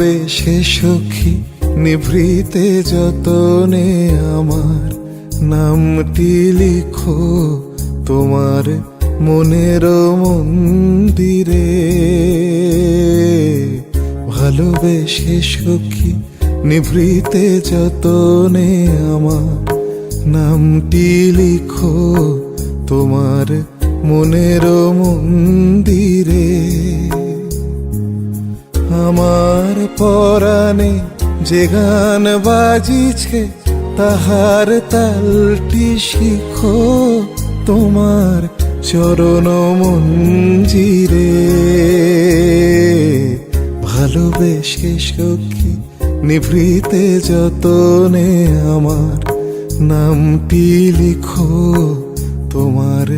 ভালোবেসে সখী নিভৃতে যতনে আমার নামটি লিখো তোমার মনের মন্দিরে। ভালোবেসে সখী নিভৃতে যতনে আমার নামটি লিখো তোমার মনের মন্দিরে। আমার পরাণে যে গান বাজিছে তাহার তালটি শিখো তোমার চরণ মঞ্জিরে। ভালোবেসে সখী নিভৃতে যতনে আমার নামটি লিখো তোমার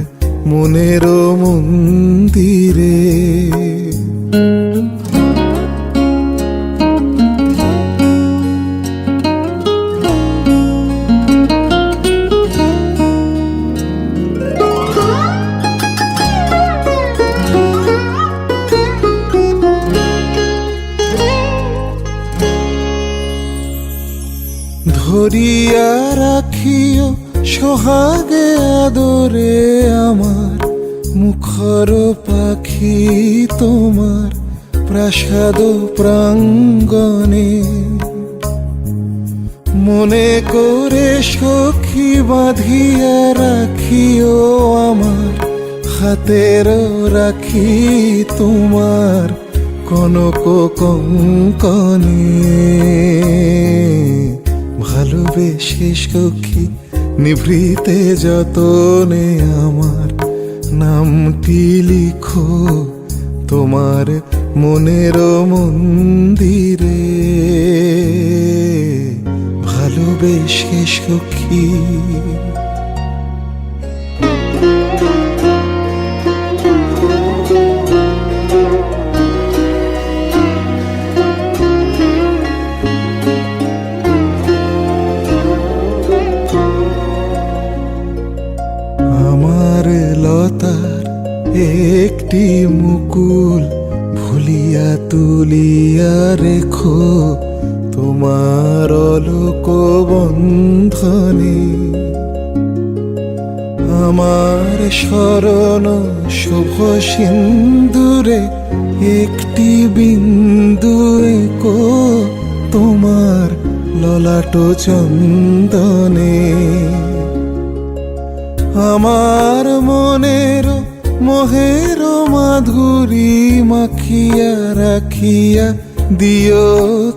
মনের মন্দিরে। ধরিয়া রাখিও সোহাগে আদরে আমার মুখর পাখি তোমার প্রাসাদ প্রাঙ্গণে। মনে করে সখী বাঁধিয়া রাখিও আমার হাতের রাখি তোমার কনক কঙ্কনে। ভালোবেসে সখী নিভৃতে যতনে আমার নামটি লিখো তোমার মনের মন্দিরে। ভালোবেসে সখী লতার একটি মুকুল ভুলিয়া তুলিয়া রেখো তোমার অলোক বন্ধনে। আমার শরণ শুভ সিন্দুরে একটি বিন্দু এঁকো তোমার ললাট চন্দনে। আমার মনের মোহের মাধুরী মাখিয়া রাখিয়া দিও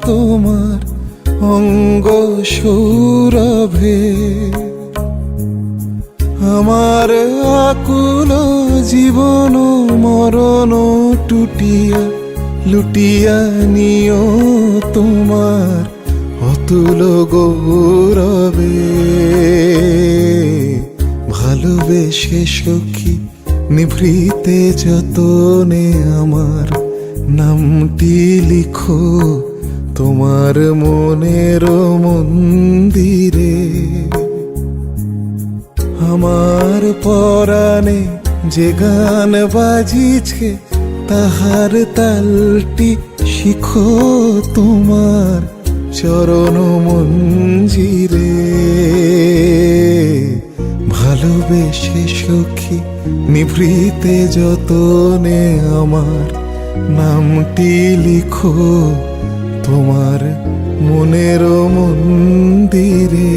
তোমার অঙ্গ সৌরভে। আমার আকুল জীবন মরণ টুটিয়া লুটিয়া নিও তোমার অতুল গৌরবে। ভালোবেসে সখী নিভৃতে যতনে আমার নামটি লিখো তোমার মনের মন্দিরে। আমার পরাণে যে গান বাজিছে তাহার তালটি শিখো তোমার চরণ মঞ্জিরে। ভালোবেসে সখী নিভৃতে যতনে আমার নামটি লিখো তোমার মনের মন্দিরে।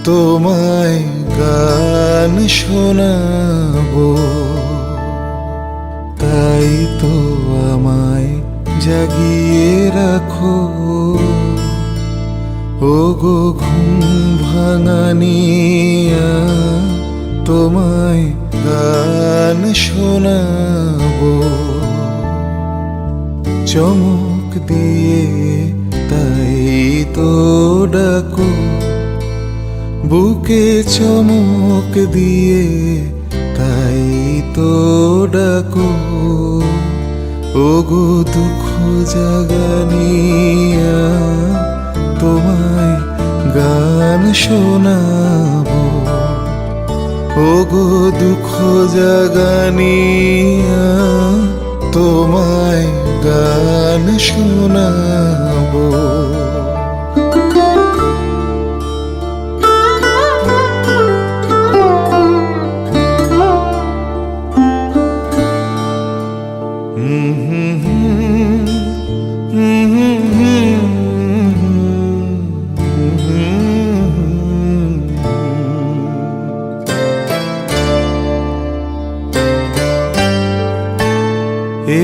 তোমায় গান শোনাবো তাই তো আমায় জাগিয়ে রাখো। ও গো ঘুম ভাঙানিয়া তোমায় গান শোনাবো চমক দিয়ে, তাই তো ডাকো বুকে চমক দিয়ে, তাই তো ডাকো ও গো দুঃখ জাগানিয়া তোমায় গান শোনাবো ও গো দুঃখ জাগানিয়া তোমায় গান শোনাবো।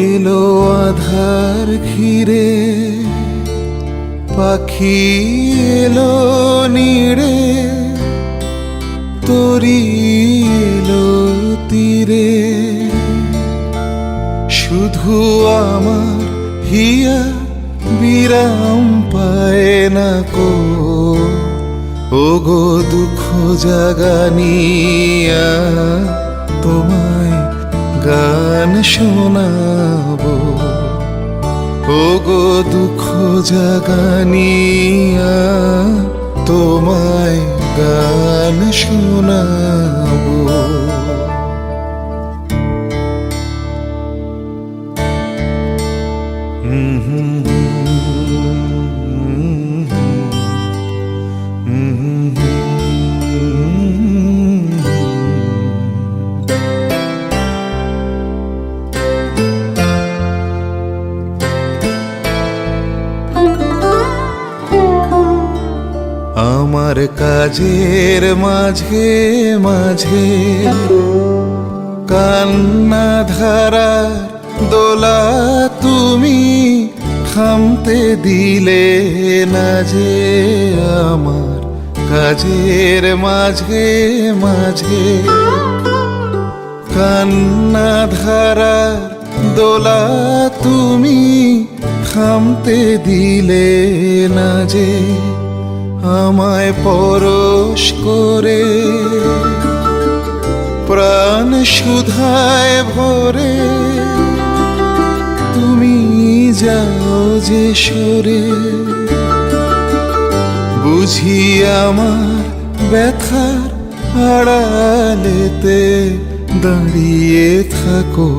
এলো আধার ঘিরে পাখি এলো নিড়ে তরি এলো তীরে শুধু আমার হিয়া বিরাম পায় না কো ও গো দুঃখ জাগানিয়া তোমায় গান শোনাবো ও গো দুঃখ জাগানিয়া তোমায় গান শোনাবো। আমার কাজের মাঝে মাঝে কান্না ধারার দোলা তুমি থামতে দিলে না যে আমার কাজের মাঝে মাঝে কান্না ধারার দোলা তুমি থামতে দিলে না যে আমায় পরশ করে প্রাণ সুধায় ভরে তুমি যাও যে সরে বুঝি আমার ব্যথার আড়ালেতে দাঁড়িয়ে থাকো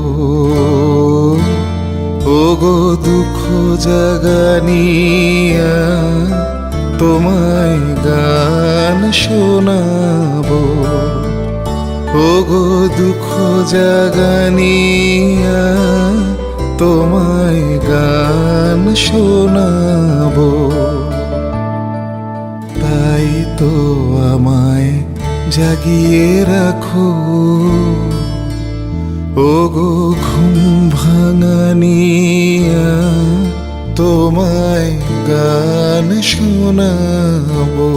ও গো দুঃখ জাগানিয়া তোমায় গান শোনাবো ও গো দুঃখ জাগানিয়া তোমায় গান শোনাবো তাই তো আমায় জাগিয়ে রাখো ও গো ঘুম ভাঙানিয়া তোমায় গান শোনাবো।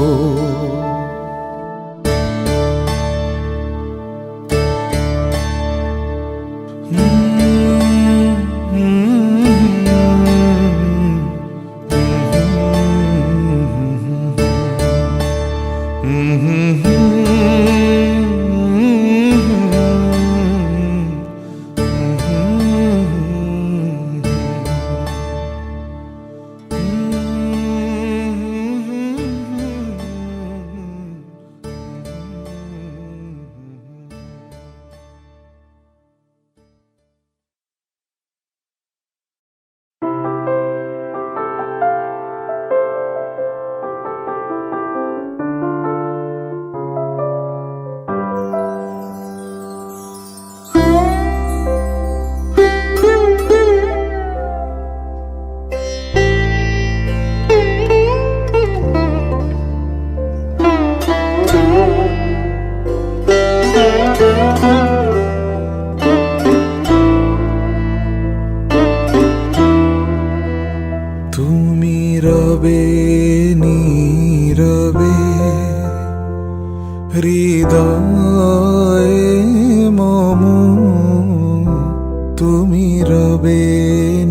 তুমি রবে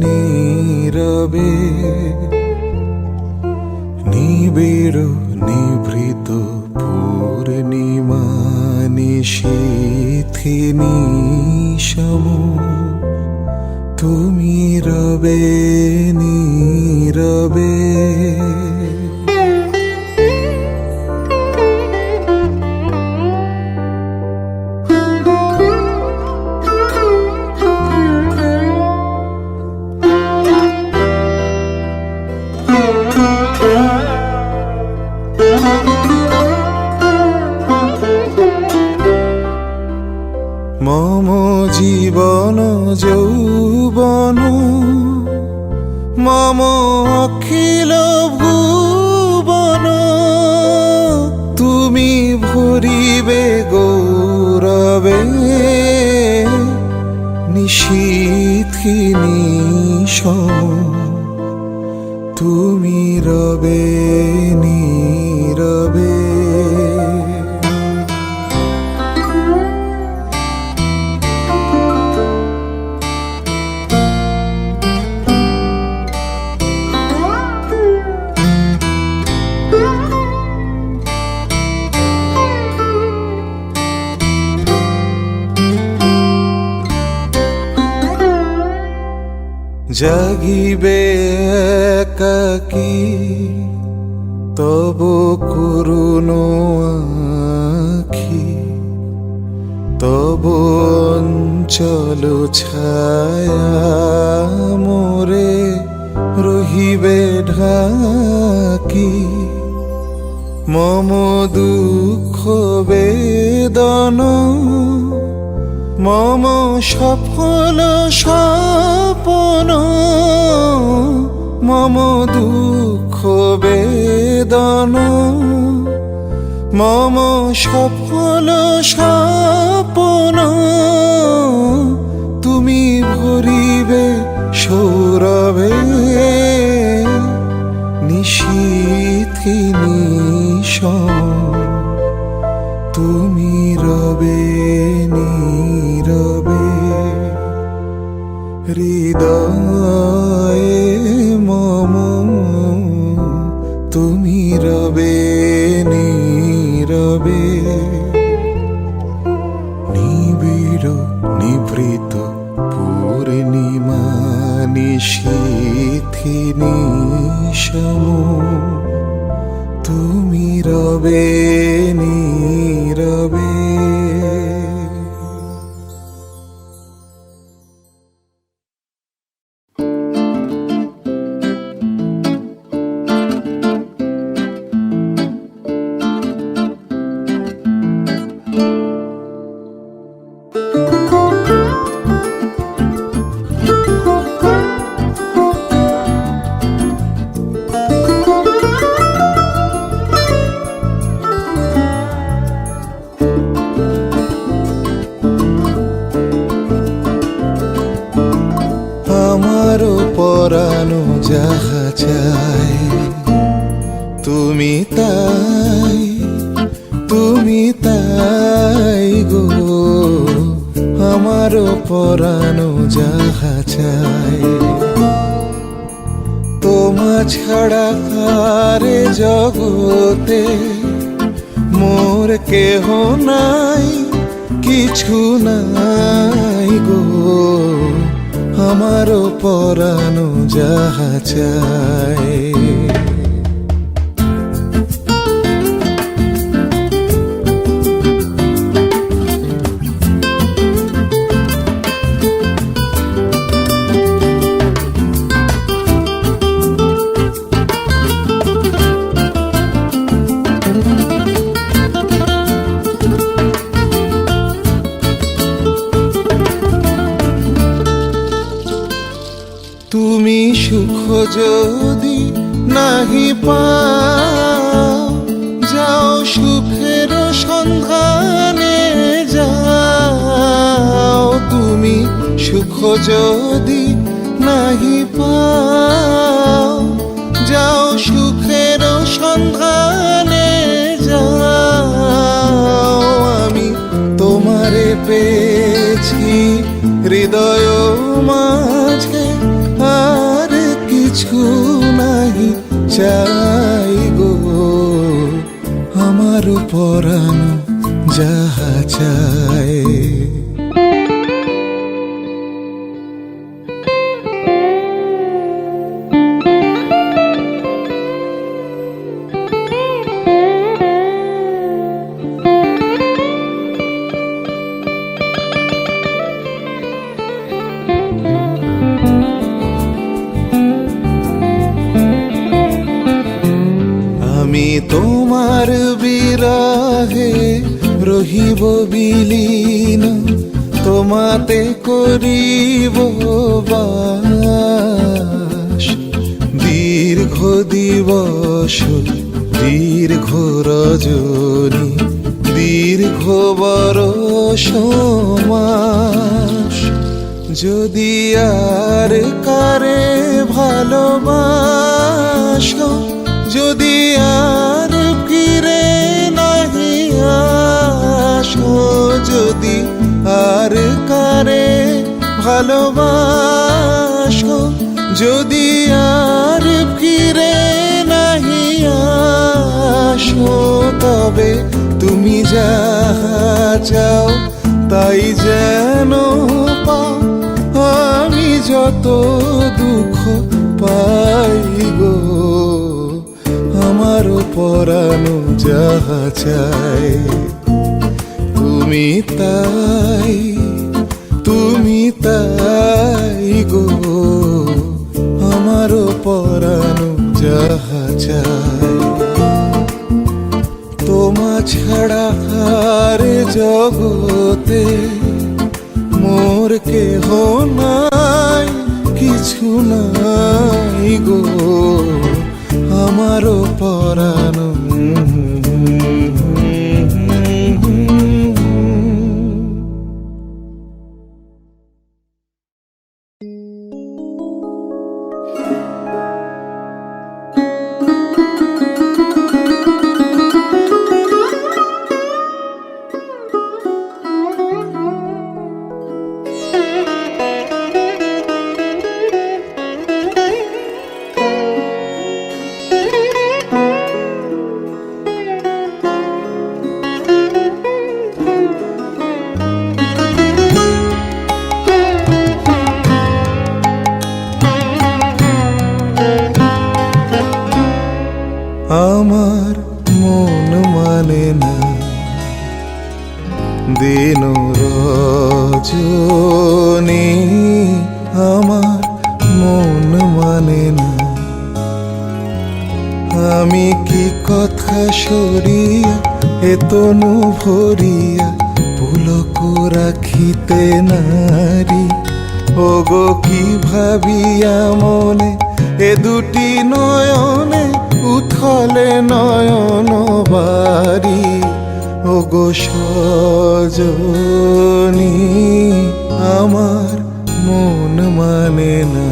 নীরবে, নিবিড় নিভৃত পূর্ণিমা নিশীথি নিশম, তুমি রবে নীরবে। মম জীবন যৌবন, মম অখিল ভুবন, তুমি ভরিবে গৌরবে, নিশীথি নিশম, তুমি রবে নীরবে। জাগিবে একাকী তব করুণ আখি, তব অঞ্চল ছায়া মোরে রহিবে ঢাকি, মম দুঃখ বেদন, মম সফল স্বপন, মম দুঃখ বেদন, মম সফল স্বপন, তুমি ভরিবে সৌরভে, নিশীথি নিশম, তুমি রবে নীরবে। হৃদয়ে মম তুমি রবে নীরবে, নিবিড় নিভৃত পূর্ণিমা নিশীথি নিশম, তুমি রবে নীরবে। পরানো যাহা চাই তুমি তাই, তুমি তাই গো, আমার পরানো যাহা চাই। তোমা ছাড়া কারে জগতে মোর কেহ নাই, কিছু নাই গো, আমার পরানো যাহা চাই। তুমি সুখ যদি নাহি পাও, যাও সুখের সন্ধানে যাও। তুমি সুখ যদি নাহি পাও, যাও সুখের সন্ধানে যাও। আমি তোমারে পেয়েছি হৃদয় মাঝে আর কিছু নাহি চাই গো, আমার পরাণ যাহা চায়। আমি তোমার বিরহে রহিব বিলীন, তোমাতে করিব বাস। দীর্ঘ দিবস দীর্ঘ রজনী দীর্ঘ বরষ মাস, যদি আর কারে ভালোবাসো, যদি আর ফিরে নাহি আসো, যদি আর কারে ভালোবাসো, যদি আর ফিরে নাহি আসো, তবে তুমি যাহা চাও তাই যেন পাও। আমি যত দুঃখ পাই গো, আমার পরাণ যাহা চায়। তুমি তাই, তুমি তাই গো, আমার পরাণ যাহা চায়। তোমা ছাড়া আর জগতে মোর কেহ নাই, কিছু নাই গো, আমার পরাণ। আমার মন মানে না দিন রজনী, আমার মন মানে না। আমি কি কথা সরিয়া এতনু ভরিয়া পুলক রাখিতে নারী, ওগো কি ভাবিয়া মনে এ দুটি নয়নে উথলে নয়ন বারি। ওগো সজনী, আমার মন মানে না।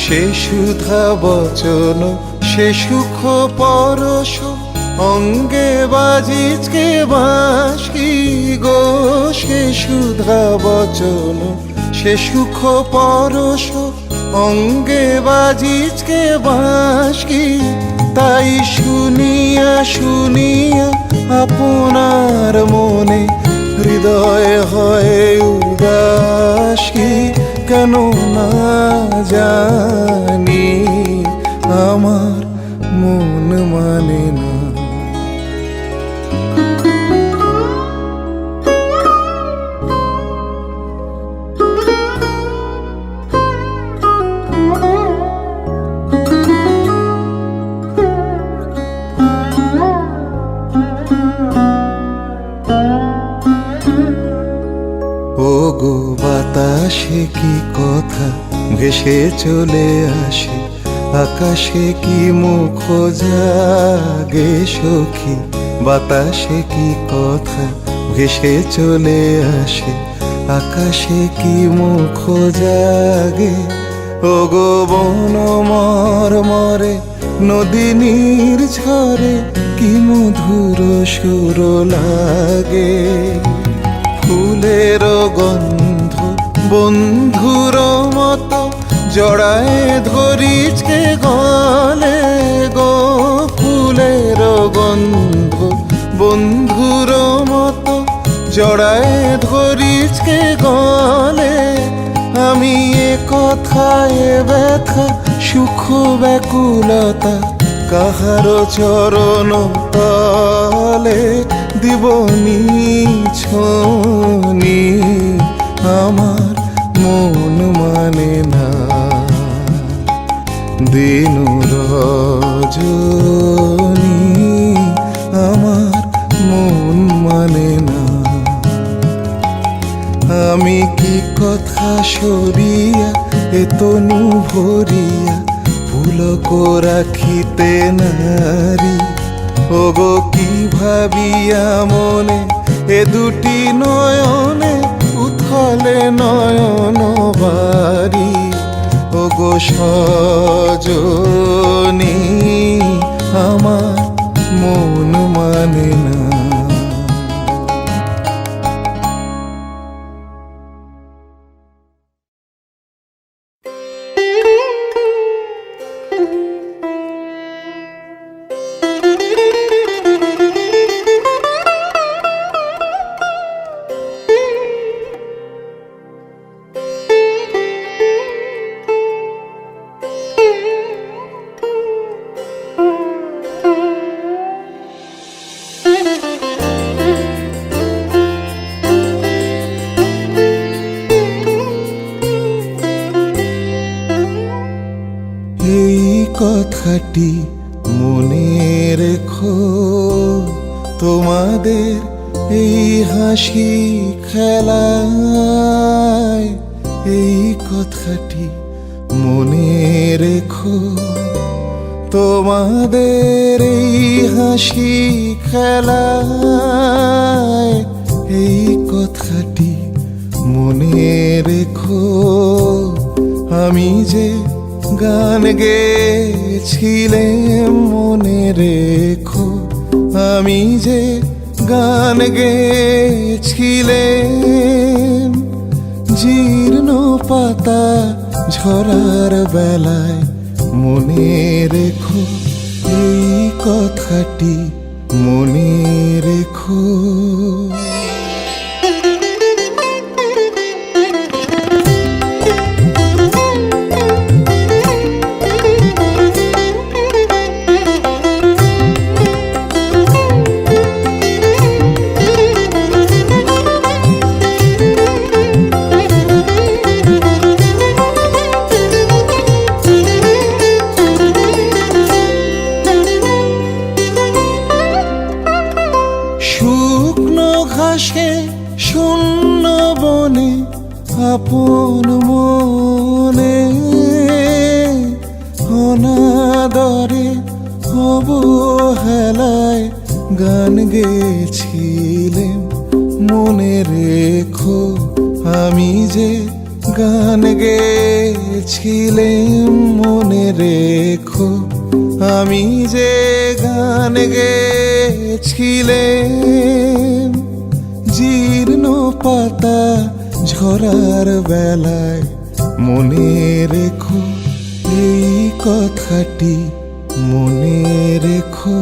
সে সুধা বচন সে সুখ পরশ, অঙ্গে বাজিচকে বাঁশি গো। সে সুধা বচন সে সুখ পরশ, অঙ্গে বাজিচকে বাঁশি। তাই শুনিয়া শুনিয়া আপনার মনে হৃদয় হয় উদাসী। কেন না জানি আমার মন মানে না। ওগো বাতাসে কি কথা ভেসে চলে আসে, আকাশে কি মুখ জাগে সখী বাতাসে কি কথা ভেসে চলে আসে, আকাশে কি মুখ জাগে। ওগো বন মরে নদী নির্ঝরে কি মধুর সুর লাগে। ফুলের গন্ধ বন্ধুর মতো জড়ায় ধরিছে গলে গো। ফুলের গন্ধ বন্ধুর মতো জড়ায় ধরিছে গলে। আমি এ কথায় ব্যথা সুখ ব্যাকুলতা কাহারো চরণ তলে দিব নিছনি। আমার মন মানে না দিন রজনী, আমার মন মানে না। আমি কি কথা সরিয়া এ তনু ভরিয়া পুলক রাখিতে নারী। ওগো কি ভাবিয়া মনে এ দুটি নয়নে উথলে নয়ন বাড়ি। ওগো সজনী, আমার মন মানে না। কথাটি মনে রেখো, তোমাদের এই হাসি খেলায়। এই কথাটি মনে রেখো, তোমাদের এই হাসি খেলায়। এই কথাটি মনে রেখো, আমি যে গান গেয়েছিলাম মনে রেখো। আমি যে গান গেয়েছিলাম জীর্ণ পাতা ঝরার বেলায়। মনে রেখো এই কথাটি মনে রেখো। শূন্য বনে আপন মনে অনাদরে অবহেলায় গান গেয়েছিলেন মনে রেখো। আমি যে গান গেয়েছিলেন মনে রেখো। আমি যে গান গেয়েছিলেন জীর্ণ পাতা ঝরার বেলায়। মনে রেখো এই কথাটি মনে রেখো।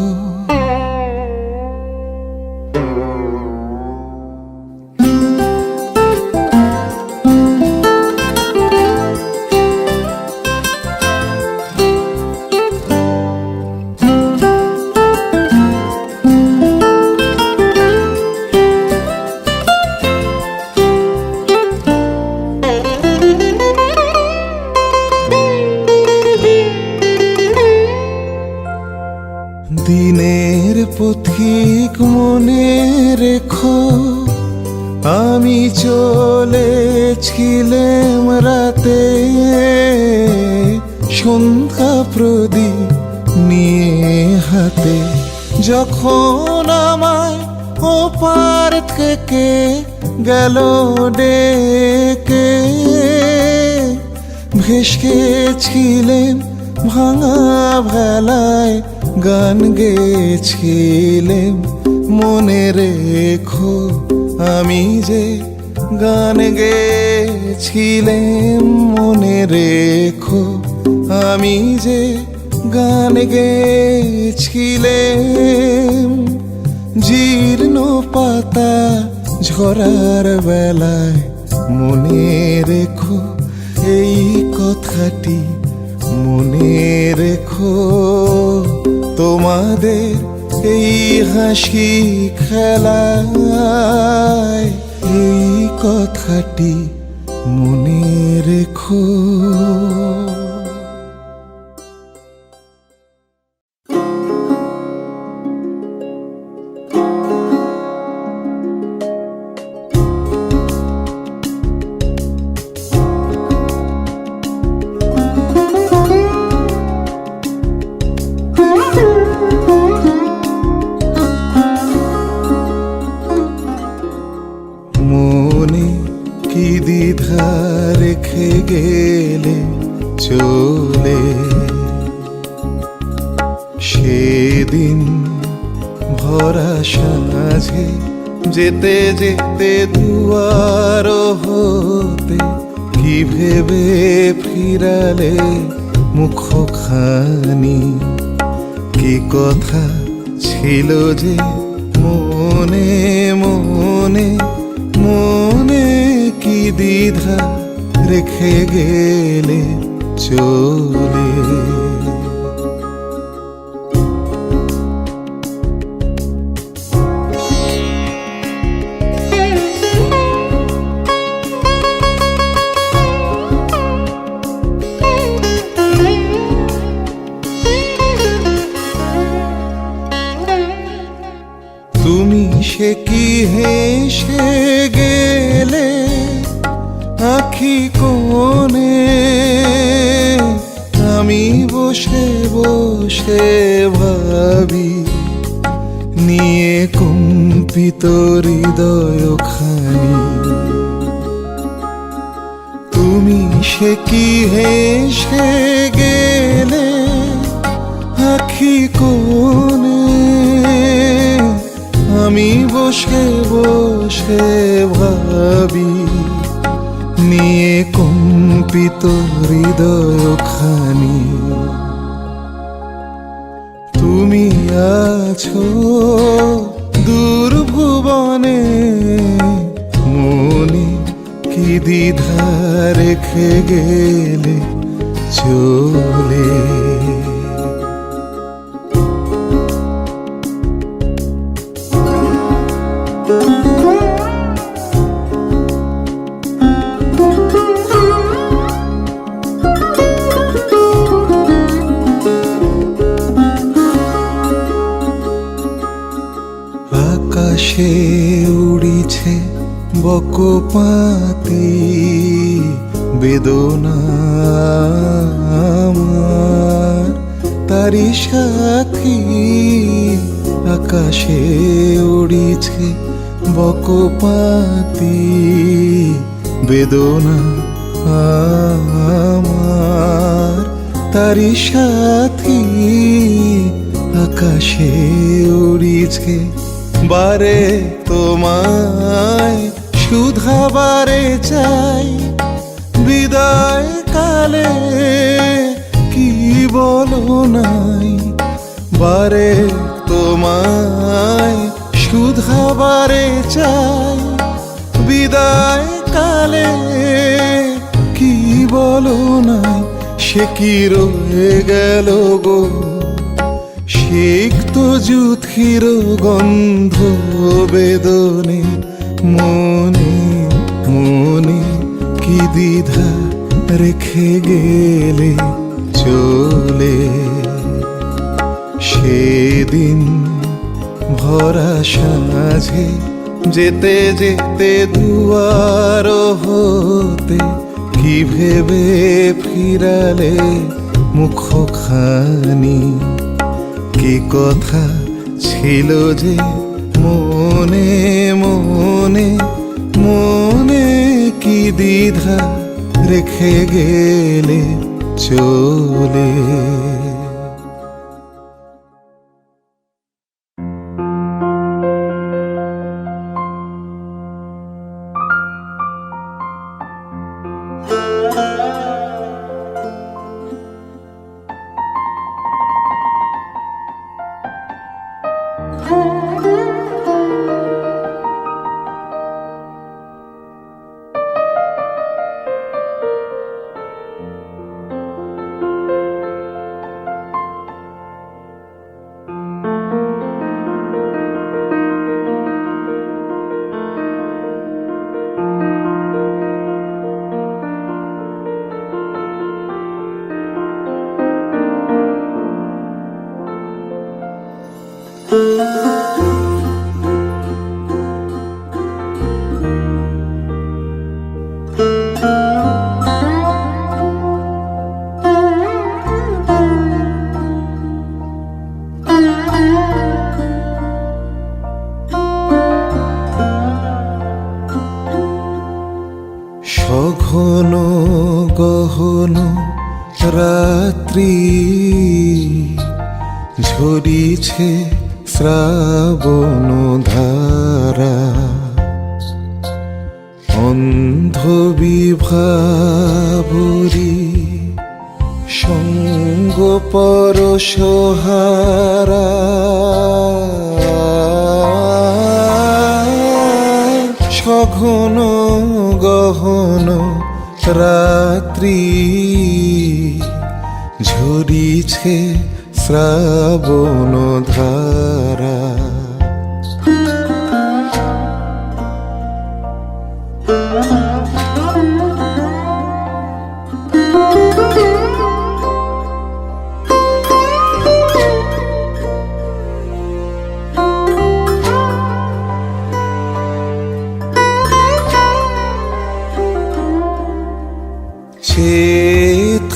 দিনের পথিক মনে রেখো, আমি চলেছিলাম রাতে সন্ধ্যা প্রদীপ নিয়ে হাতে। যখন আমায় ওপার থেকে গেল ডেকে, ভেসেছিলেন ভাঙা ভেলায়, গান গেয়েছিলেন মনে রেখো, আমি যে গান গেয়েছিলেম মনে রেখো, আমি যে গান গেয়েছিলেম। জীর্ণ পাতা ঝরার বেলায় মনে রেখো এই কথাটি, মনে রেখো তোমাদের এই হাসি খেলায়, এই কথাটি মনে রেখো। দ্বিধা রেখে গেলে চলে, সেদিন ভরা সাঁঝে যেতে যেতে দুয়ার হতে, কি ভেবে ফিরালে মুখখানি, কি কথা ছিল যে মনে মনে মনে, কি দ্বিধা রেখে গেলে চলে। তুমি সে কি হেসে গেলে আখি কোণে, আমি বসে বসে ভাবি নিয়ে কম্পিত হৃদয়খানি। তুমি সে কি হেসে গেলে আখি কোণে, আমি বসে বসে ভাবি নিয়ে কম্পিত হৃদয়খানি। তুমি আছো দূর ভুবনে, মনে কি দ্বিধা রেখে গেলে চলে। আকাশে উড়িছে বকপাতি বেদনা আমার, তারি সাথী। আকাশে উড়িছে বকপাতি বেদনা আমার, তারি সাথী। আকাশে উড়িছে বারে তোমায় শুধাবারে চাই, বিদায় কালে কি বলো নাই। বারে তোমায় শুধাবারে চাই, বিদায় কালে কি বলো নাই। সে কি রয়ে গেল গো সিক্ত যুথির গন্ধ বেদনে, মনে মনে কি দ্বিধা রেখে গেলে চলে। সেদিন ভরা সাঁঝে যেতে যেতে দুয়ার হতে, কি ভেবে ফিরালে মুখখানি, কি কথা ছিল যে মনে মনে মনে কি দ্বিধা রেখে গেলে চলে। সঘন গহন রাত্রি ঝরিছে শ্রাবণ ধারা, অন্ধ বিভাবরী সঙ্গ পরশহারা। সঘন গহন রাত্রি ঝরিছে শ্রাবণ ধারা,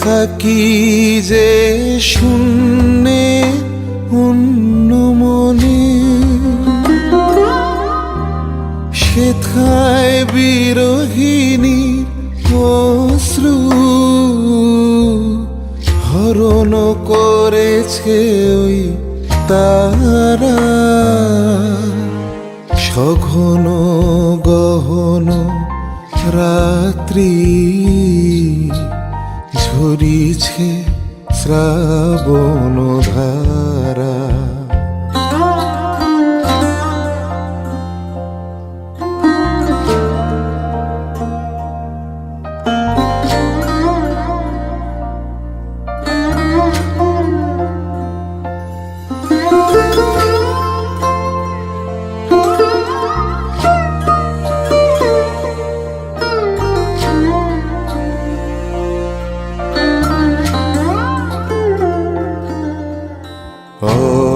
থাকি যে শূন্যে অন্যমনে, সেথায় বিরহিণীর অশ্রু হরণ করেছে ওই তারা। সঘন গহন রাত্রি ঝরিছে শ্রাবণ ধারা,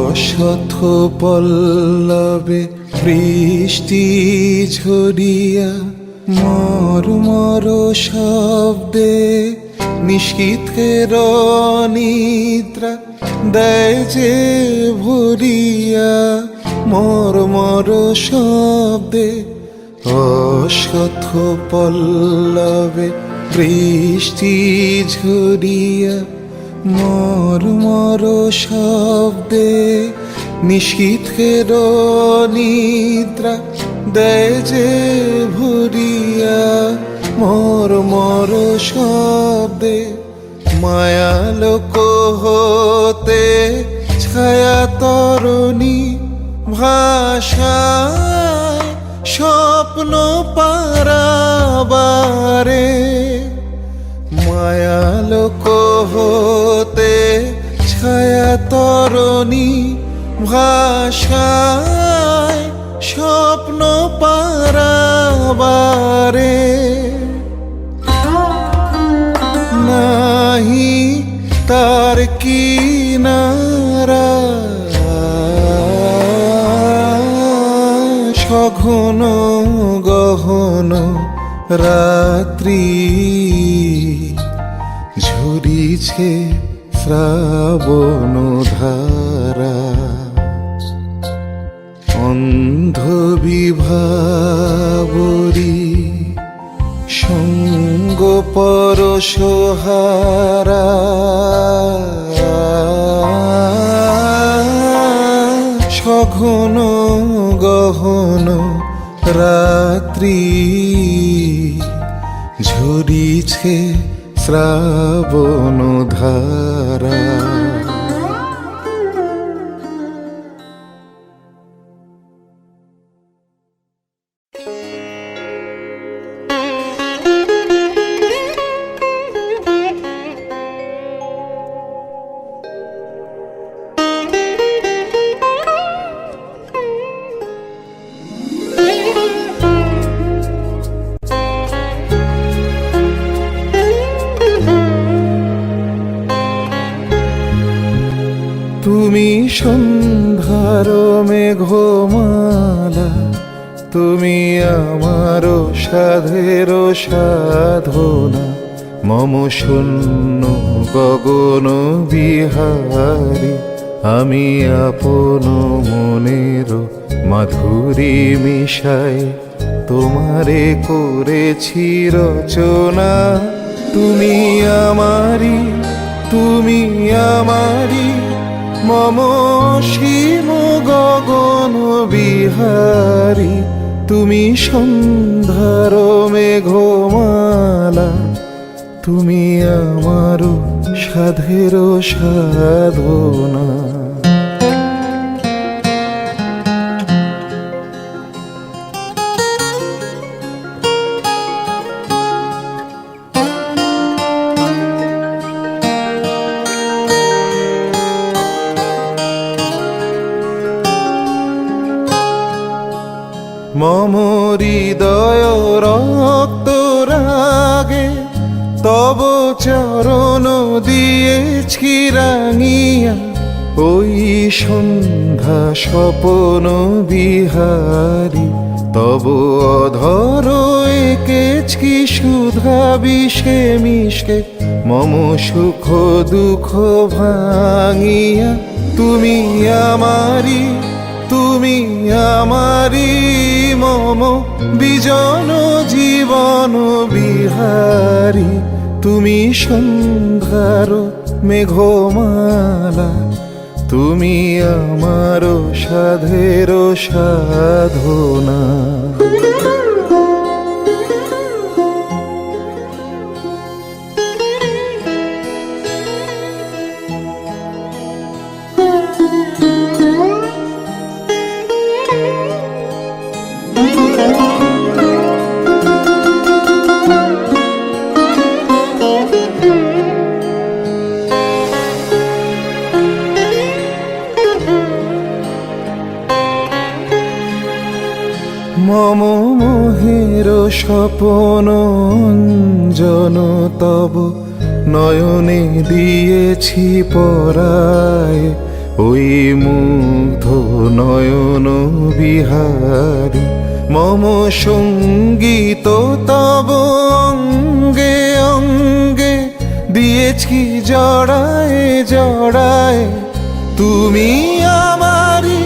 অশথ পল্লবে বৃষ্টি ঝরিয়া মর্মর শব্দে নিশীথের নিদ্রা দেয় যে ভরিয়া। মর্মর শব্দে অশথ পল্লবে বৃষ্টি ঝরিয়া মর্মর শব্দে নিশীথের নিদ্রা দেয় যে ভরিয়া। মর্মর শব্দে মায়ালোক হতে ছায়া তরণী ভাষায় স্বপ্ন পারাবারে। মায়ালোক হতে ছায়া তরণী ভাষায় স্বপ্ন পারাবারে। নাহি তার কিনারা সঘন গহন রাত্রি ঝরিছে শ্রাবণ ধারা। অন্ধ বিভাবরী সঙ্গ পরশহারা সঘন গহন রাত্রি ঝরিছে শ্রাবণ ধারা। তুমি সন্ধ্যার মেঘমালা, তুমি আমার সাধের সাধনা, মম শূন্য গগন বিহারী, আমি আপন মনের মাধুরী মিশাই তোমারে করেছি রচনা। তুমি আমারি, তুমি আমারি, মম সীম গগন বিহারী, তুমি সন্ধ্যার মেঘমালা, তুমি আমার সাধের সাধনা। মম হৃদয় রক্ত রাগে তব চরণ দিয়েছি রাঙিয়া, ওই সন্ধ্যা স্বপন বিহারী, তব অধর এঁকেছি সুধা বিষে মিশে মম সুখ দুঃখ ভাঙিয়া। তুমি আমারি, তুমি আমারি, মম বিজন জীবন বিহারী, তুমি সন্ধ্যার মেঘমালা, তুমি আমার সাধের সাধনা। মম মোহের স্বপন অঞ্জন তব নয়নে দিয়েছি পরায়, ওই মুগ্ধ নয়ন বিহারী, মম সঙ্গীত তব অঙ্গে অঙ্গে দিয়েছি জড়ায় জড়ায়। তুমি আমারি,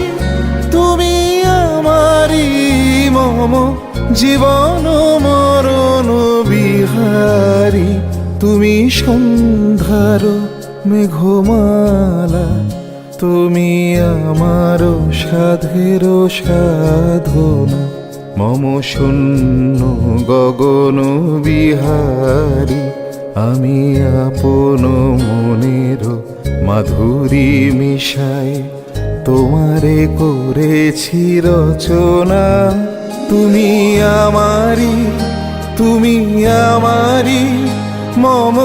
তুমি আমারি, মম জীবন মরণ বিহারী, তুমি সন্ধ্যার মেঘমালা, তুমি আমার সাধের সাধনা। মম শূন্য গগন বিহারী, আমি আপন মনের মাধুরী মিশাই তোমারে করেছি রচনা। তুমি আমারি, তুমি আমারি, মম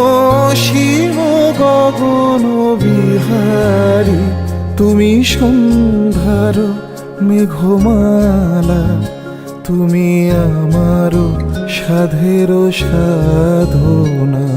সীম গগন বিহারী, তুমি সন্ধ্যার মেঘমালা, তুমি আমার সাধের সাধনা।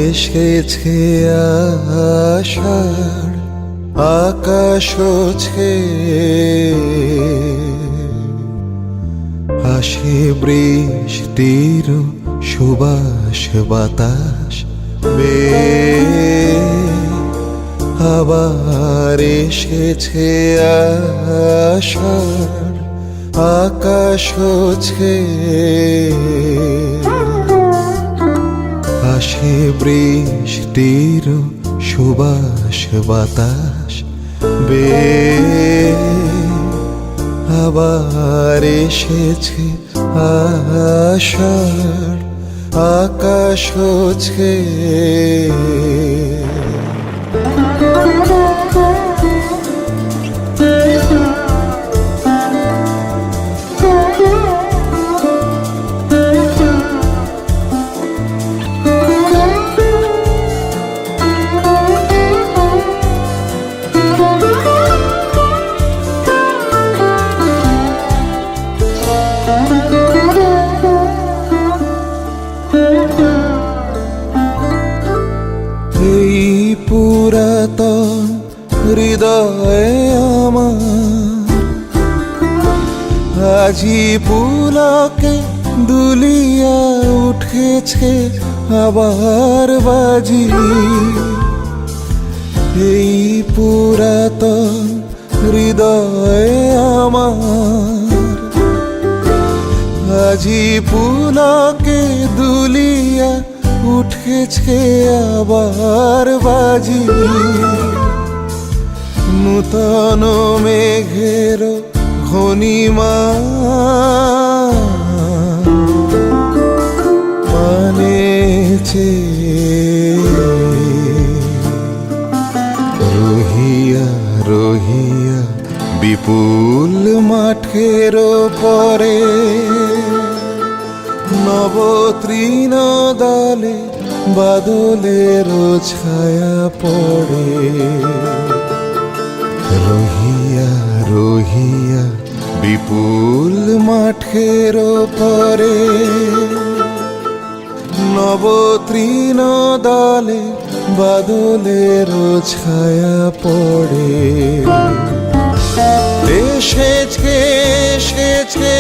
এসেছে আষাঢ় আকাশ আসে বৃষ্টির সুবাস বাতাস আবার এসেছে আষাঢ় আকাশ আসে বৃষ্টির সুবাস বাতাস আবার এসেছে আষাঢ় আকাশ এই পুরাতন হৃদয়ে আমার আজি পুলকে দুলিয়া উঠেছে আবার বাজি এই পুরাতন হৃদয়ে আমার আজি পুলকে দুলিয়া উঠেছে আবার বাজি নূতন মেঘের ঘনিমা মানেছে রহিয়া রহিয়া বিপুল মাঠের পরে নবতৃণ দলে বাদলের ছায়া পড়ে রহিয়া রহিয়া বিপুল মাঠের পরে নবতৃণ দলে বাদলের ছায়া পড়ে এসেছে এসেছে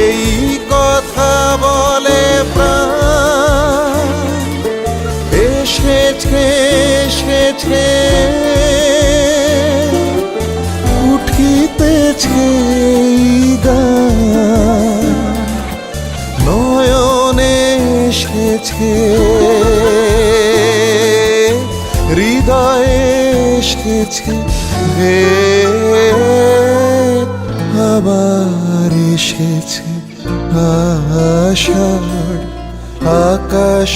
এই কথা বলে প্রাণ এসেছে এসেছে উঠিতেছে গান নয়নে এসেছে হৃদয়ে এসেছে হে আবার এসেছে আষাঢ় আকাশ